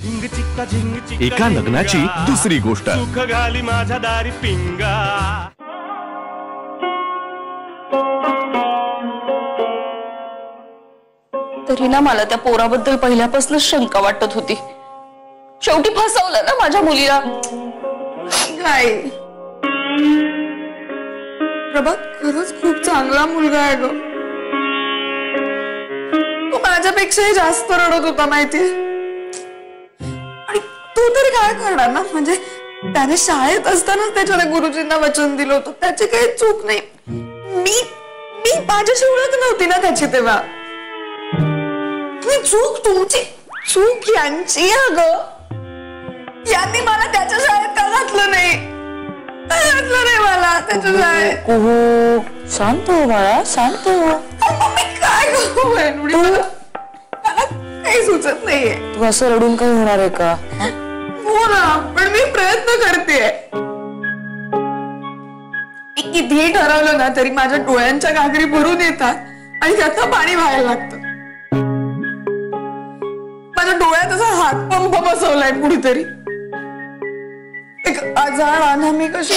एका लग्नाची दुसरी गोष्ट. सुख घाली माझ्या दारी पिंगा. तरी ना मला त्या पोराबद्दल पहिल्यापासून शंका वाटत होती. शेवटी फसवलं ना माझ्या मुलीला. काय प्रभात खरंच खूप चांगला मुलगा आहे ग. तो माझ्यापेक्षाही जास्त रडत होता माहितीये. आणि तू तरी काय करणार ना. म्हणजे त्याने शाळेत असतानाच त्याच्याने गुरुजींना वचन दिलं होतं. त्याची काही चूक नाही. मी माझ्याशी ओळख नव्हती ना त्याची तेव्हा. चूक तुमची, चूक यांची. अगं यांनी मला त्याच्या शाळेत का घातलं नाही. मला त्याच्या शाळेत. शांत हो बाळा, शांत हो. काय करू मला काही सुचत नाहीये. तू असं रडून काही होणार आहे का. हो ना, पण मी प्रयत्न करतेय. कितीही ठरवलं ना तरी माझ्या डोळ्यांच्या घागरी भरून येतात आणि त्याचं पाणी व्हायला लागतं. माझ्या डोळ्यात असा हातपंप बसवलाय कुठेतरी. एक आजार अनामी कशी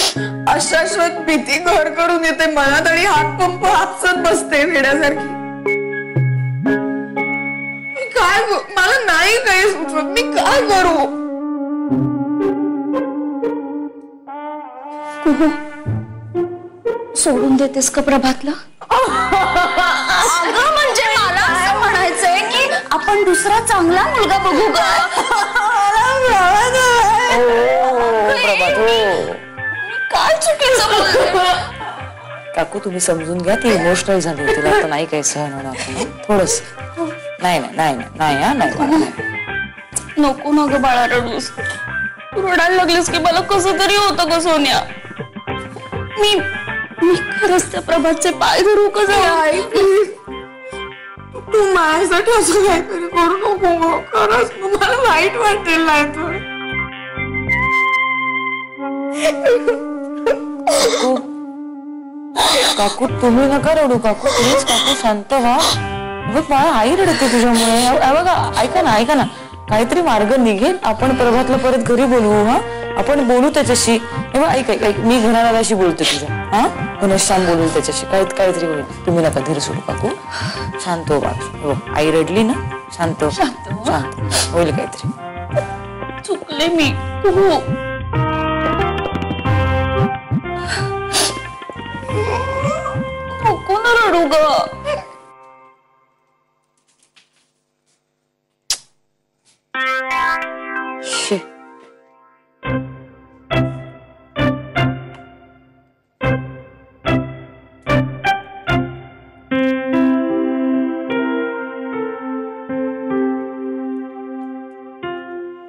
अशाश्वत भीती घर करून येते मनात आणि हातपंप हापसत बसते वेड्यासारखी. काय मला नाही काही सुचत. मी काय करू. सोडून देतेस का प्रभातला. अगं म्हणजे मला असं म्हणायचंय की आपण दुसरा चांगला मुलगा बघू का. काय चुकीचं बोलते. काकू तुम्ही समजून घ्या. ती इमोशनल झाली होती. आता नाही काही सहन होणार. थोडस नाही नाही नाही नाही. नको ना ग बाळा रडूस. तू रडायला लागलीस की मला कसं तरी होतं ग सोन्या. मी खरंच त्या प्रभातचे पाय धरू का जाऊ. तू माझ्यासाठी असं काहीतरी करू नको. खरंच मला वाईट वाटेल नाही तर. काकू तुम्ही नका रडू. काकू प्लीज काकू शांत व्हा. बघ मला आई रडते तुझ्यामुळे. बघा ऐका ना काहीतरी मार्ग निघेल. आपण प्रभातला परत घरी बोलवू. हा आपण बोलू त्याच्याशी. ऐक मी घरादाराशी बोलते तुझ्या. हा घनश्याम बोलू त्याच्याशी. काहीतरी बोलू. तुम्ही नका धीर सोडू काकू. शांत हो बाळ. आई रडली ना. शांत होईल काहीतरी. चुकले मी. नको ना रडू ग.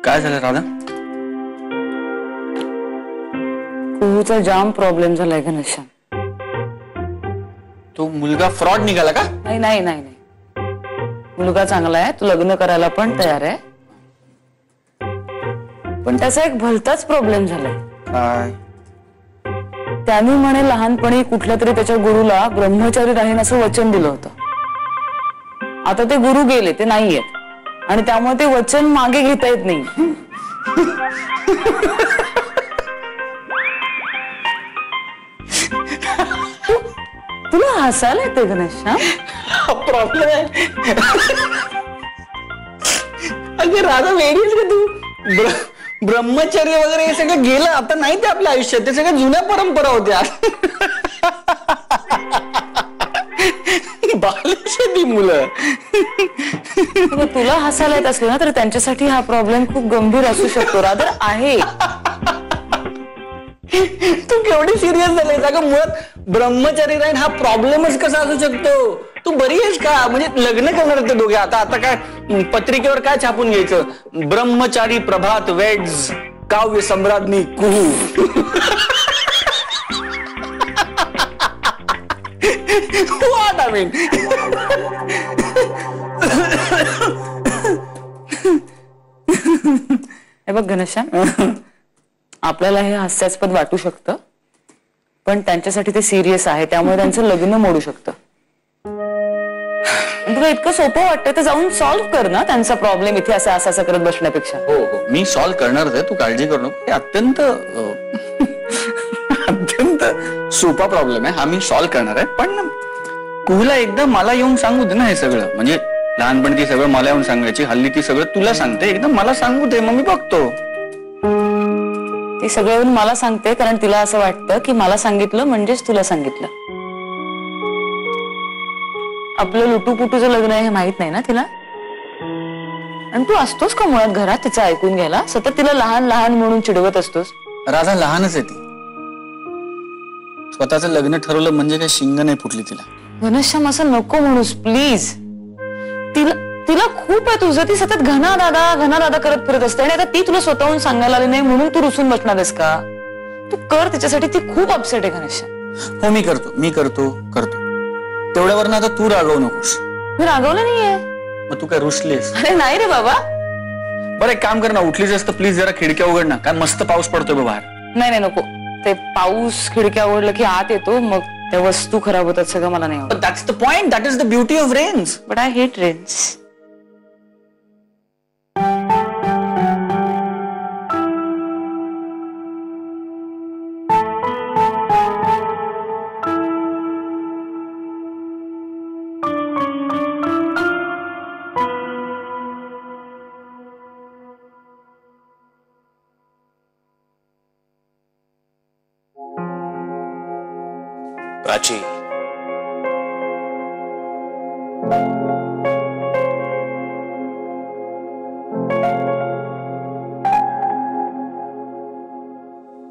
काय झालं राधा. कुहूचा जाम प्रॉब्लेम झालाय घनश्याम. तो मुलगा फ्रॉड निघाला का. नाही मुलगा चांगला आहे. तो लग्न करायला पण तयार आहे. पण त्याचा एक भलताच प्रॉब्लेम झालाय. काय. त्यांनी म्हणे लहानपणी कुठल्या तरी त्याच्या गुरुला ब्रह्मचारी राहीन असं वचन दिलं होतं. आता ते गुरु गेले. ते नाहीयेत आणि त्यामुळे ते वचन मागे घेता येत नाही. तुला हसायला येते घनश्याम. प्रॉब्लेम आहे. अगं राधा वेगळीच का तू. ब्रह्मचर्य वगैरे हे सगळं गेलं. आता नाही ते आपल्या आयुष्यात. ते सगळ्या जुन्या परंपरा होत्या. बालशेती मुलं. तुला हसायला येत असलं ना तर त्यांच्यासाठी हा प्रॉब्लेम खूप गंभीर असू शकतो. रादर आहे. तू केवढी सिरियस झालीस. अगं मुळात ब्रह्मचारी राहीन हा प्रॉब्लेमच कसा असू शकतो. तू बरी आहेस का. म्हणजे लग्न करणार ते दोघे. आता काय पत्रिकेवर काय छापून घ्यायचं. ब्रह्मचारी प्रभात वेड्स काव्य सम्राज्ञी कुहू. What I mean? हे बघ घनश्याम आपल्याला हे हास्यास्पद वाटू शकतं पण त्यांच्यासाठी ते सिरियस आहे त्यामुळे त्यांचं लग्न मोडू शकतं. तुला इतकं सोपं वाटतं तर जाऊन सॉल्व्ह कर ना त्यांचा प्रॉब्लेम इथे असं करत बसण्यापेक्षा. हो हो मी सॉल्व्ह करणारच आहे, तू काळजी करू नको. हे अत्यंत अत्यंत सोपा प्रॉब्लेम आहे हा, मी सॉल्व्ह करणार आहे. पण कुहूला एकदा मला येऊन सांगू दे ना हे सगळं. म्हणजे लहानपणी ती सगळं मला येऊन सांगायची, हल्ली ती सगळं तुला सांगते. एकदम मला सांगू दे, मग मी बघतो. ती सगळं येऊन मला सांगते कारण तिला असं वाटतं की मला सांगितलं म्हणजेच तुला सांगितलं. आपलं लुटूपुटूचं लग्न आहे हे माहित नाही ना तिला. आणि तू असतोस का मुळात घरात तिचं ऐकून घ्यायला? सतत तिला लहान लहान म्हणून चिडवत असतोस. राधा लहानच आहे ती. स्वतःचं लग्न ठरवलं म्हणजे काही शिंग नाही फुटली तिला. घनश्याम असं नको म्हणूस प्लीज. तिला खूप आहे तुझं. ती सतत घना दादा करत फिरत असते आणि आता ती तुला स्वतःहून सांगायला आली नाही म्हणून तू रुसून बसणार आहेस का? तू कर तिच्यासाठी. ती खूप अपसेट आहे घनश्याम. हो मी करतो तेवढ्यावर आता तू रागवू नकोस. मी रागवलं नाहीये. मग तू काय रुसलीस? अरे नाही रे बाबा. बरं एक काम कर ना, उठलीच असतं प्लीज जरा खिडक्या उघड ना, काय मस्त पाऊस पडतोय बघ बाहेर. नाही नको. ते पाऊस खिडक्या उघडलं की आत येतो, मग त्या वस्तू खराब होतात सगळं. मला नाही आवडत. That's the point. That is the beauty of rains. But I hate rains. Prachi,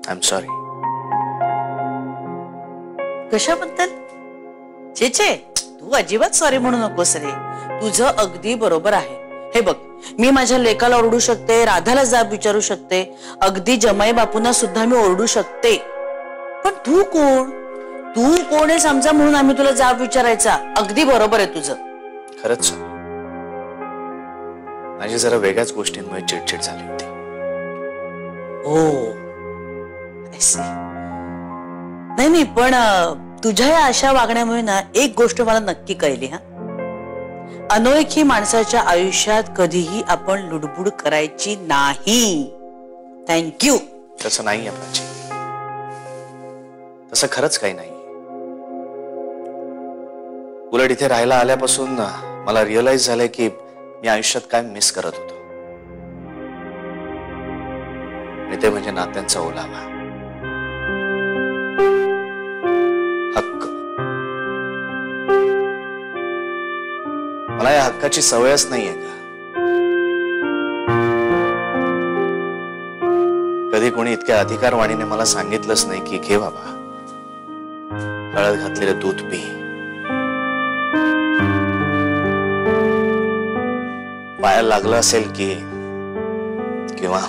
I am sorry. कशाबद्दल? चेचे तू अजिबात सॉरी म्हणू नकोस रे. तुझं अगदी बरोबर आहे. हे बघ, मी माझ्या लेकाला ओरडू शकते, राधाला जाब विचारू शकते, अगदी जमाई बापूंना सुद्धा मी ओरडू शकते. पण तू कोण आहेस आमचा म्हणून आम्ही तुला जाब विचारायचा? अगदी बरोबर आहे तुझं. खरंच माझी जरा वेगळ्याच गोष्टींमुळे चिडचिड झाली होती. हो नाही पण तुझ्या या अशा वागण्यामुळे ना एक गोष्ट मला नक्की कळली. हा, अनोळखी माणसाच्या आयुष्यात कधीही आपण लुडबुड करायची नाही. थँक्यू. तसं नाही आहे प्राची, तसं खरंच काही नाही. उलट इथे राहायला आल्यापासून मला रिअलाइज झालंय की मी आयुष्यात काय मिस करत होतो. आणि ते म्हणजे नात्यांचा ओलावा, हक्क. मला या हक्काची सवयच नाहीये का? कधी कोणी इतक्या अधिकारवाणीने मला सांगितलंच नाही की घे बाबा, हळद घातलेलं दूध पी, पायाला लागलं असेल की किंवा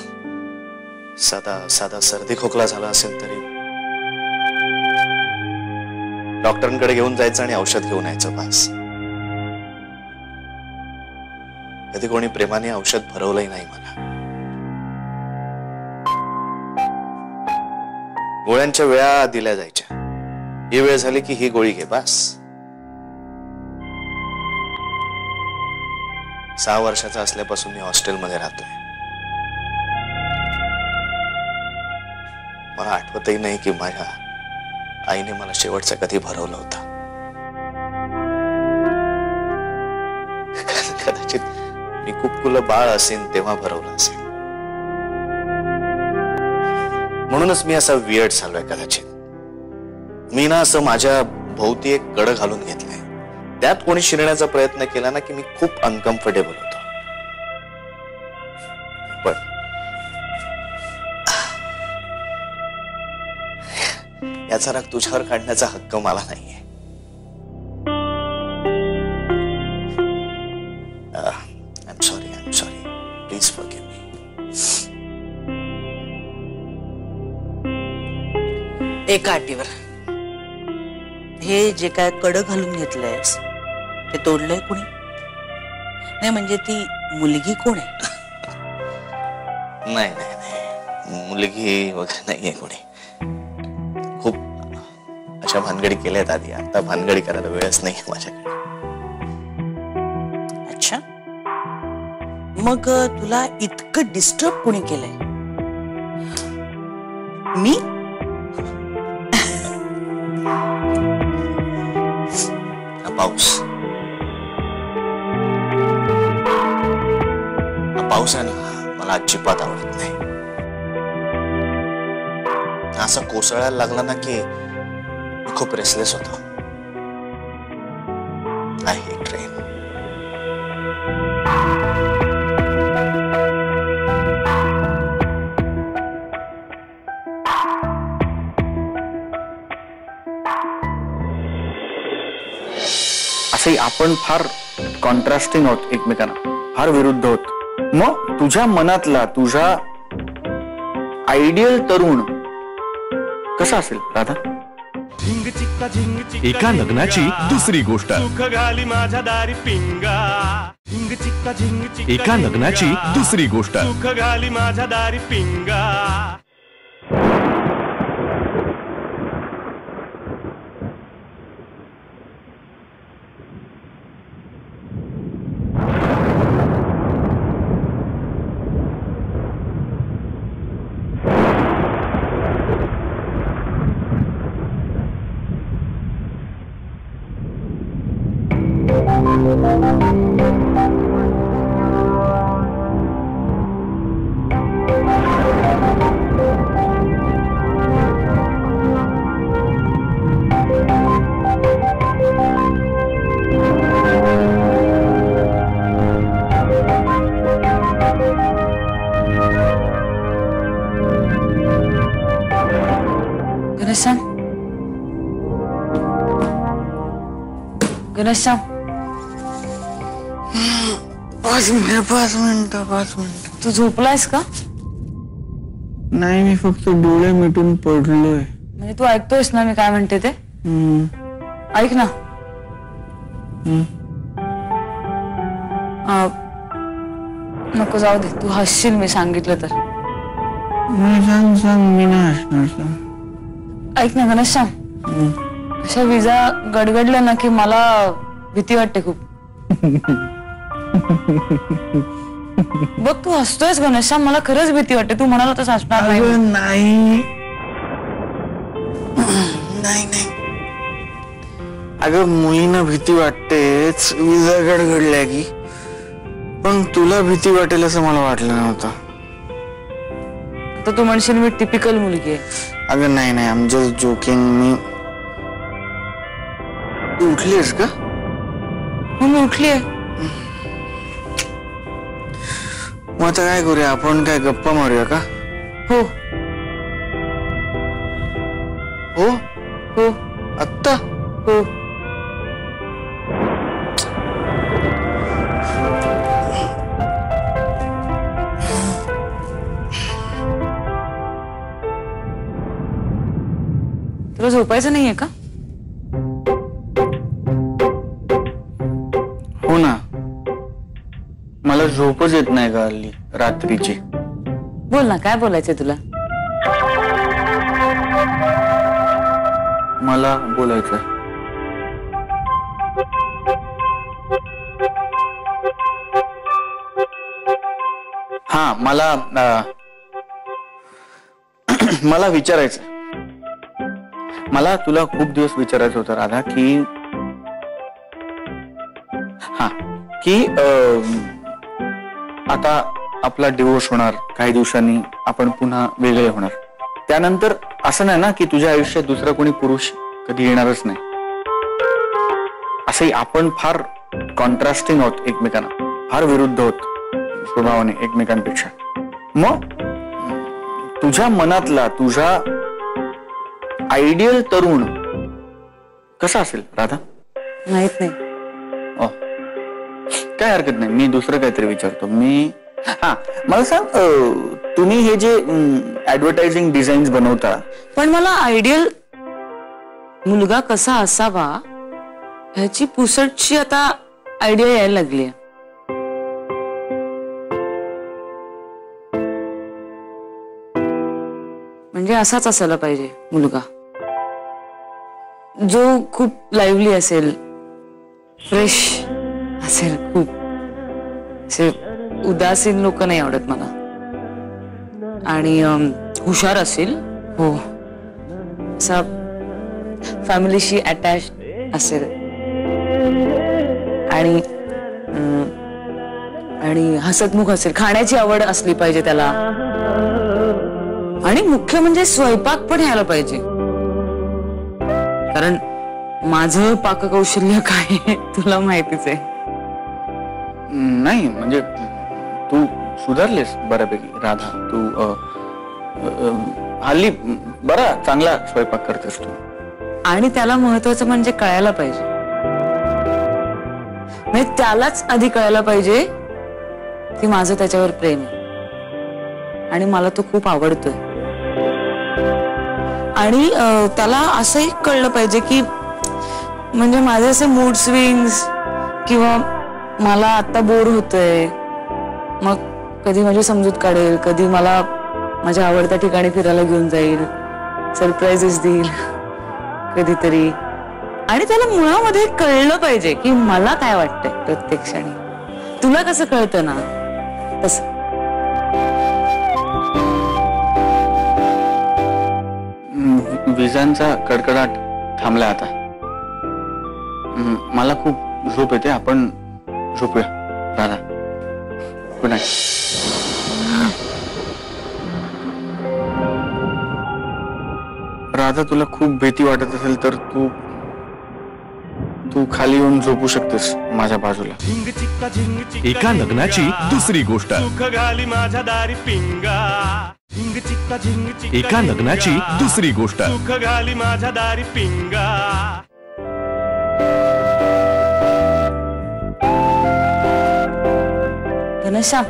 साधा सर्दी खोकला झाला असेल तरी डॉक्टरांकडे घेऊन जायचं आणि औषध घेऊन यायचं बस. कधी कोणी प्रेमाने औषध भरवलंही नाही मला. गोळ्यांच्या वेळा दिल्या जायच्या. ही वेळ झाली की ही गोळी घे बस. 6 वर्षाचा असल्यापासून मी हॉस्टेलमध्ये राहतोय. मला आठवतही नाही की माझ्या आईने मला शेवटचं कधी भरवलं होतं. कदाचित मी कुपकुलं बाळ असेन तेव्हा भरवलं असेल. म्हणूनच मी असा वियर्ड झालोय. कदाचित मी ना असं माझ्या भोवती एक कड घालून घेतलंय. त्यात कोणी शिरण्याचा प्रयत्न केला ना की मी खूप अनकम्फर्टेबल होतो. पण याचा राग तुझ्यावर काढण्याचा हक्क मला नाहीये. I am sorry. Please forgive me. एका अटीवर, हे जे काय कड घालून घेतलंयस ते तोडलंय कोणी? नाही म्हणजे ती मुलगी कोण आहे? नाही, मुलगी वगैरे नाहीये कोणी. खूप अशा भानगडी केल्यात आधी. आता भानगडी करायला वेळच नाही माझ्याकडे. मग तुला इतकं डिस्टर्ब कोणी केलंय? मी? पाऊस पाऊस आहे ना, मला अजिबात आवडत नाही. असं कोसळायला लागला ना की मी खूप रेसलेस होतो. I hate rain. असंही आपण फार कॉन्ट्रास्टिंग आहोत एकमेकांना, फार विरुद्ध होत. मग तुझ्या मनातला तुझा आयडियल तरुण कसा असेल राधा? एका लग्नाची दुसरी गोष्ट. सुख घाली माझ्या दारी पिंगा. एका लग्नाची दुसरी गोष्ट. सुख घाली माझ्या दारी पिंगा. घनश्याम, 5 मिनिटं. तू झोपलायस का? नाही, मी फक्त डोळे मिटून पडलोय. म्हणजे तू ऐकतोयस ना मी काय म्हणते ते? ऐक ना. नको, जाऊ दे. तू हसशील मी सांगितलं तर. सांग, मी नाही हसणार. ऐक ना घनश्याम, अशा विजा गडगडल्या ना की मला भीती वाटते खूप. बघ, तू हसतोयस घनश्याम, मला खरंच भीती वाटते. तू म्हणाला तसं हसणार नाही. अगं, मुलींना भीती वाटतेच विजा गडगडल्या की, पण तुला भीती वाटेल असं मला वाटलं नव्हतं. तर तू म्हणशील मी टिपिकल मुलगी आहे. अगं नाही, आय एम जस्ट जोकिंग. मी तू उठलीस का? मी उठलीये. मग आता काय करूया आपण? काय गप्पा मारूया का? हो हो हो. आत्ता? हो. तुला झोपायचं नाहीये का? हो ना, मला झोपच येत नाही का हल्ली रात्रीची. बोल ना, काय बोलायचंय तुला? मला बोलायचं. हा, मला विचारायचं. मला तुला खूप दिवस विचारायचं होतं राधा की आता आपला डिवोर्स होणार, काही दिवसांनी आपण पुन्हा वेगळे होणार. त्यानंतर असं नाही ना की तुझ्या आयुष्यात दुसरा कोणी पुरुष कधी येणारच नाही. असंही आपण फार कॉन्ट्रास्टिंग आहोत एकमेकांना, फार विरुद्ध होत स्वभावाने एकमेकांपेक्षा. मग तुझ्या मनातला तुझा आयडियल तरुण कसा असेल राधा? माहित नाही. काय हरकत नाही, मी दुसरं काहीतरी विचारतो. मला सांग, तुम्ही हे जे ऍडव्हर्टायझिंग डिझाईन्स बनवता, पण मला आयडियल मुलगा कसा असावा ह्याची पुसटची आता आयडिया यायला लागली. म्हणजे असाच असायला पाहिजे मुलगा, जो खूप लाईव्हली असेल, फ्रेश असेल, खूप उदासीन लोक नाही आवडत मला. आणि हुशार असेल, हो, असा फॅमिलीशी अटॅच असेल आणि आणि हसतमुख असेल, खाण्याची आवड असली पाहिजे त्याला. आणि मुख्य म्हणजे स्वयंपाक पण यायला पाहिजे, कारण माझं पाककौशल्य काय आहे तुला माहितीच आहे. नाही म्हणजे तू सुधारलीस बऱ्यापैकी राधा. तू हल्ली बरा चांगला स्वयंपाक करतेस तू. आणि त्याला महत्वाचं म्हणजे कळायला पाहिजे, म्हणजे त्यालाच आधी कळायला पाहिजे की माझं त्याच्यावर प्रेम आहे आणि मला तो खूप आवडतोय. आणि त्याला असंही कळलं पाहिजे की म्हणजे माझे असे मूड स्विंग्स किंवा मला आता बोर होतोय, मग कधी माझी समजूत काढेल, कधी मला माझ्या आवडत्या ठिकाणी फिरायला घेऊन जाईल, सरप्राईजेस देईल कधीतरी. आणि त्याला मुळामध्ये कळलं पाहिजे की मला काय वाटतंय प्रत्येक क्षणी. तुला कसं कळतं ना तसं. विजांचा कडकडाट थांबला आता. मला खूप झोप येते, आपण झोपूया राधा. Good night. राधा, तुला खूप भीती वाटत असेल तर तू खाली येऊन झोपू शकतेस माझ्या बाजूला. एका लग्नाची दुसरी गोष्ट. सुख घाली माझ्या दारी पिंगा. एका लग्नाची दुसरी गोष्ट. सुख घाली माझ्या दारी पिंगा. घनश्याम,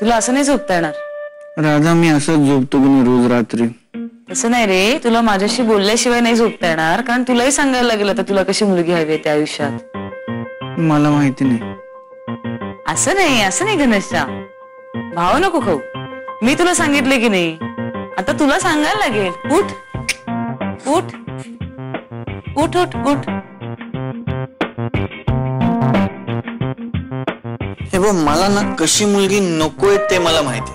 तुला असं नाही झोपता येणार. राधा, मी असंच झोपतो की नाही रोज रात्री. तसं नाही रे, तुला माझ्याशी बोलल्याशिवाय नाही झोपता येणार, कारण तुलाही सांगायला लागेल आता तुला कशी मुलगी हवी त्या आयुष्यात. मला माहिती नाही. असं नाही घनश्याम, भाव नको खाऊ. मी तुला सांगितले की नाही, आता तुला सांगायला लागेल. उठ उठ उठ उठ उठ. हे बघ, मला ना कशी मुलगी नकोय ते मला माहिती.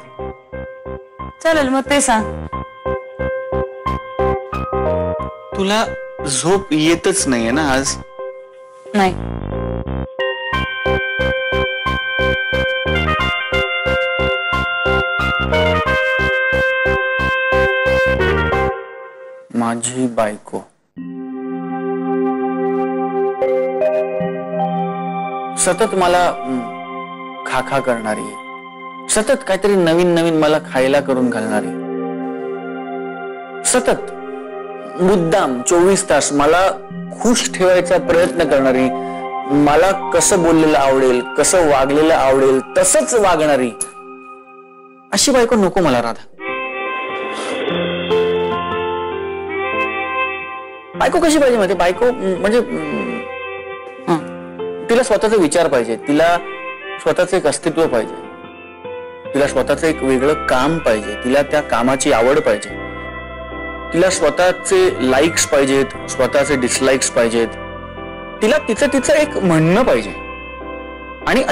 चालेल, मग ते सांग. तुला झोप येतच नाहीये ना आज? नाही. माझी बायको सतत मला खाखा करणारी, सतत काहीतरी नवीन नवीन मला खायला करून घालणारी, सतत मुद्दाम 24 तास मला खुश ठेवायचा प्रयत्न करणारी, मला कसं बोललेलं आवडेल, कसं वागलेलं आवडेल तसंच वागणारी, अशी बायको नको मला राधा. बायको कशी पाहिजे माहिती? बायको म्हणजे तिला स्वतःचा विचार पाहिजे, तिला स्वतःच एक अस्तित्व पाहिजे, तिला स्वतःच एक वेगळं काम पाहिजे, तिला त्या कामाची आवड पाहिजे, तिला स्वतःचे लाईक्स पाहिजेत, स्वतःचे डिसलाईक्स पाहिजेत, तिला तिचं एक म्हणणं पाहिजे. आणि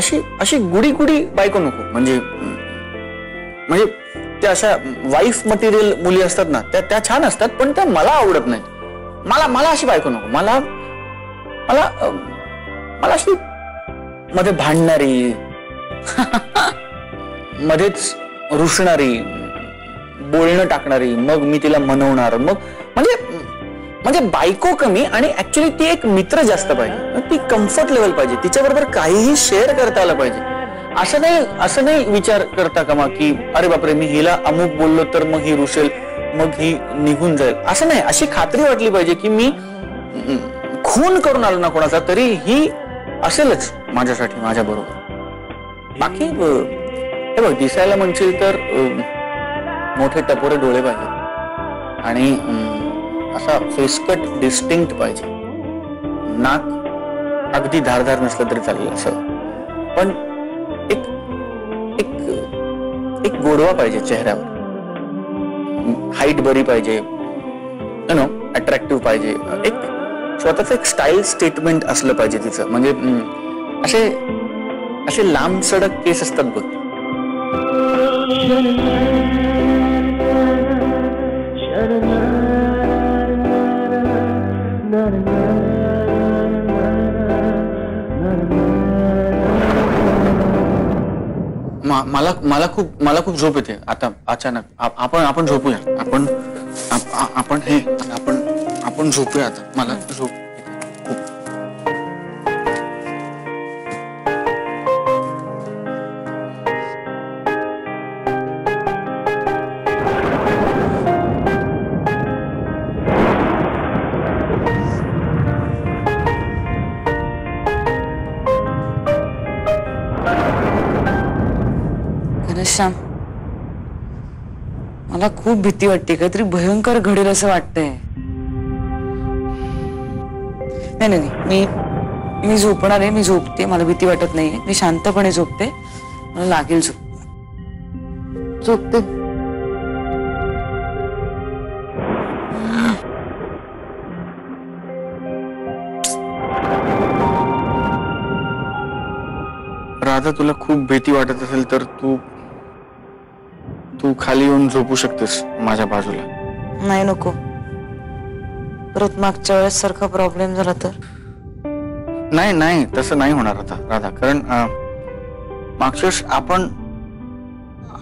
अशी गुडी गुडी बायको नको. म्हणजे त्या अशा वाईफ मटेरियल मुली असतात ना, त्या छान असतात पण त्या मला आवडत नाहीत. मला अशी बायको नको. मला अशी मध्ये भांडणारी, मध्येच रुसणारी, बोलणं टाकणारी, मग मी तिला मनवणार, मग म्हणजे बायको कमी आणि ऍक्च्युली ती एक मित्र जास्त पाहिजे. ती कम्फर्ट लेवल पाहिजे, तिच्याबरोबर काहीही शेअर करता आलं पाहिजे. असं नाही विचार करता कामा की अरे बापरे, मी हिला अमुक बोललो तर मग ही रुसेल, मग ही निघून जाईल. असं नाही. अशी खात्री वाटली पाहिजे की मी खून करून आलो ना कोणाचा, तरी ही असेलच माझ्यासाठी, माझ्या बरोबर. बाकी हे बघ, दिसायला म्हणशील तर मोठे टपोरे डोळे पाहिजे आणि असा फेसकट डिस्टिंक्ट पाहिजे. नाक अगदी धारधार नसलं तरी चालेल असं, पण एक गोडवा पाहिजे चेहऱ्यावर. हाईट बरी पाहिजे, अट्रॅक्टिव्ह पाहिजे, स्वतःच एक स्टाईल स्टेटमेंट असलं पाहिजे तिचं. म्हणजे असे लांब सडक केस असतात बघ. मला खूप झोप येते आता अचानक. आपण झोपूया. आपण झोपूया आता. मला झोप खूप. घनश्याम, मला खूप भीती वाटते. काहीतरी भयंकर घडेल असं वाटतंय. नाही, मी झोपणार आहे. मी झोपते. मला भीती वाटत नाहीये. मी शांतपणे झोपते. मला लागेल झोपते. राधा, तुला खूप भीती वाटत असेल तर तू खाली येऊन झोपू शकतेस माझ्या बाजूला. नाही, नको. परत मागच्या वेळेस सारखा प्रॉब्लेम झाला तर. नाही, तसं नाही होणार आता राधा. कारण मागच्या वेळेस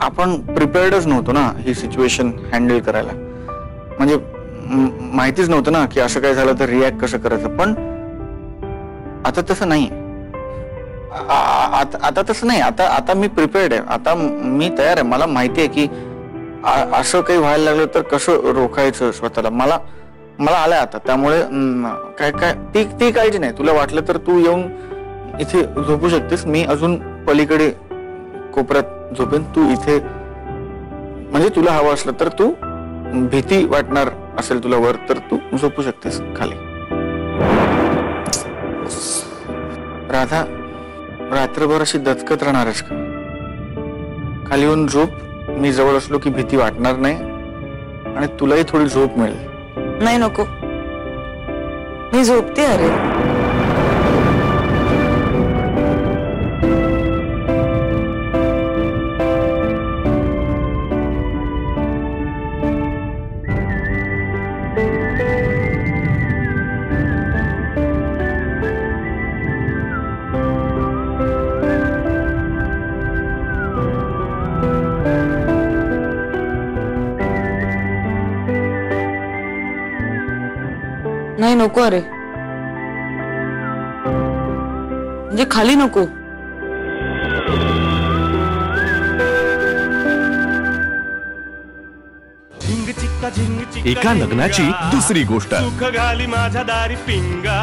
आपण प्रिपेअर्डच नव्हतो ना ही सिच्युएशन हँडल करायला. म्हणजे माहितीच नव्हतं ना की असं काय झालं तर रिॲक्ट कसं करायचं. पण आता तसं नाही. आता तसं नाही. आता मी प्रिपेअर्ड आहे. आता मी तयार आहे. मला माहिती आहे की असं काही व्हायला लागलं तर कसं रोखायचं स्वतःला. मला आलंय आता. त्यामुळे काय ती काळजी नाही. तुला वाटलं तर तू येऊन इथे झोपू शकतेस. मी अजून पलीकडे कोपऱ्यात झोपेन. तू इथे म्हणजे तुला हवं असलं तर तू भीती वाटणार असेल तुला वर तर तू झोपू शकतेस खाली. राधा, रात्रभर अशी दचकत राहणारच का? खाली येऊन झोप. मी जवळ असलो की भीती वाटणार नाही आणि तुलाही थोडी झोप मिळेल. नाही, नको. मी झोपते. अरे नाही, नको. अरे म्हणजे खाली नको. एका लग्नाची दुसरी गोष्ट. सुख घाली माझ्या दारी पिंगा.